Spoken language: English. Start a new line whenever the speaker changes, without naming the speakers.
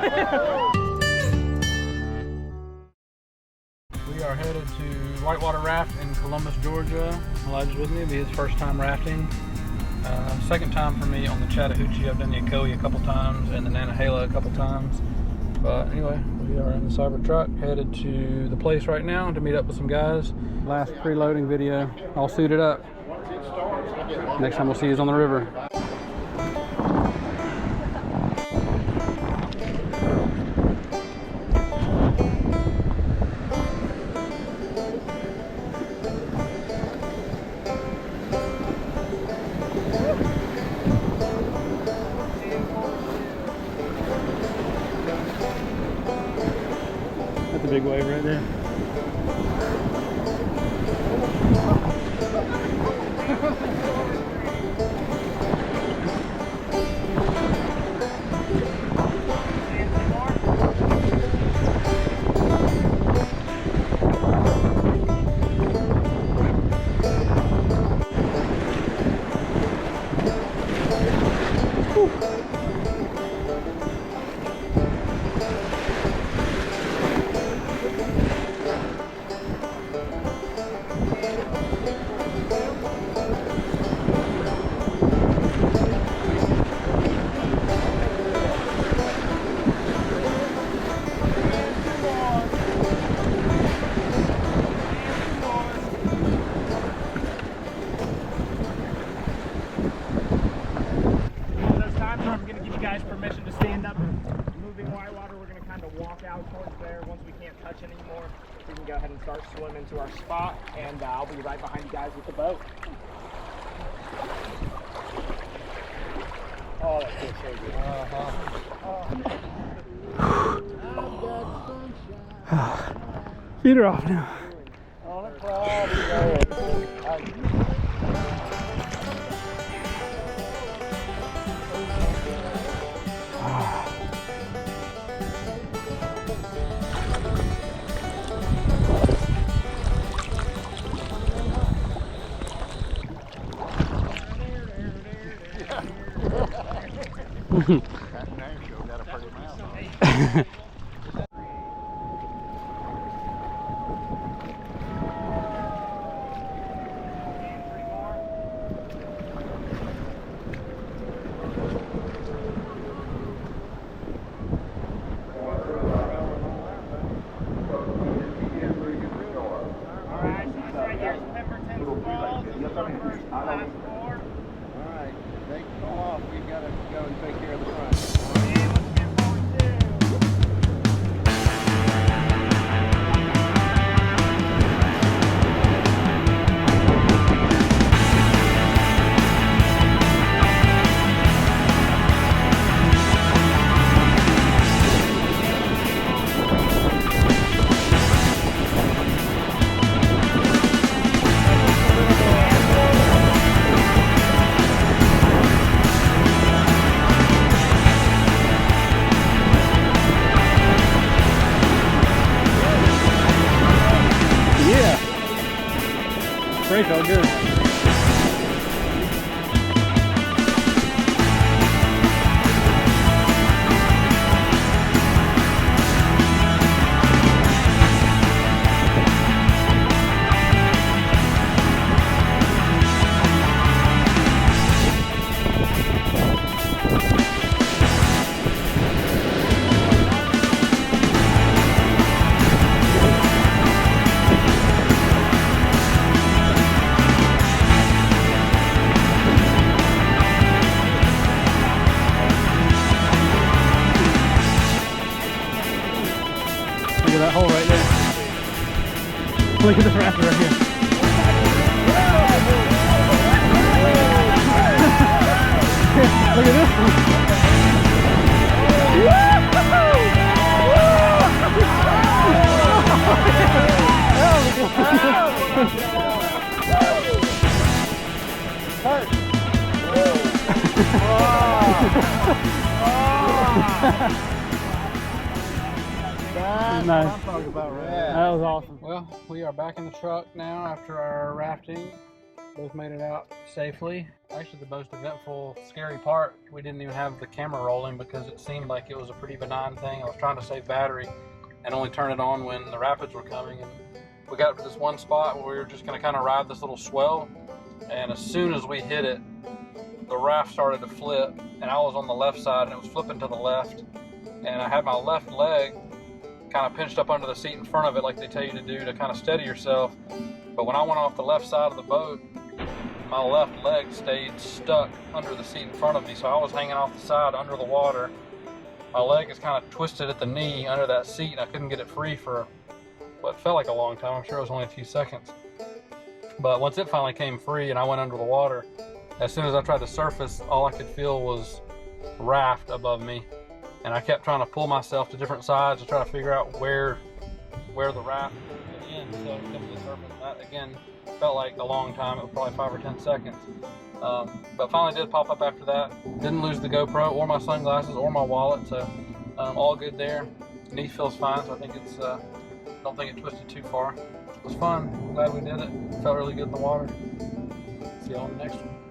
We are headed to Whitewater Raft in Columbus, Georgia. Elijah's with me. It'll be his first time rafting. Second time for me on the Chattahoochee. I've done the Ocoee a couple times and the Nantahala a couple times. But anyway, we are in the Cyber truck headed to the place right now to meet up with some guys. Last preloading video, all suited up. Next time we'll see you on the river. That's a big wave right there.
Permission to stand up and moving whitewater. We're going to kind of walk out towards there. Once we can't touch anymore, we can go ahead and start swimming to our spot, and I'll be right behind you guys with the boat. Oh, that feels so good.
Feet are off now.
Got a pretty mouth.
Alright, so this right here is Pemberton Falls. This is our first class 4.
Alright, they go off. We've got to go and take care of the front.
And let's get forward too.
Spray felt good. Look at that hole right there. Look at this raptor right here. Look at this one. Nice.
I'm talking about, right?
That was awesome. Well, we are back in the truck now after our rafting. Both made it out safely. Actually, the most eventful, scary part, we didn't even have the camera rolling because it seemed like it was a pretty benign thing. I was trying to save battery and only turn it on when the rapids were coming. And we got up to this one spot where we were just going to kind of ride this little swell. And as soon as we hit it, the raft started to flip, and I was on the left side and it was flipping to the left. And I had my left leg kind of pinched up under the seat in front of it like they tell you to do to kind of steady yourself. But when I went off the left side of the boat, my left leg stayed stuck under the seat in front of me, so I was hanging off the side under the water. My leg is kind of twisted at the knee under that seat, and I couldn't get it free for what felt like a long time. I'm sure it was only a few seconds. But once it finally came free and I went under the water, as soon as I tried to surface, all I could feel was raft above me. And I kept trying to pull myself to different sides to try to figure out where the raft would end so it could come to the surface. That, again, felt like a long time. It was probably 5 or 10 seconds. But finally did pop up after that. Didn't lose the GoPro or my sunglasses or my wallet, so all good there. Knee feels fine, so I think it's, don't think it twisted too far. It was fun. Glad we did it. Felt really good in the water. See y'all on the next one.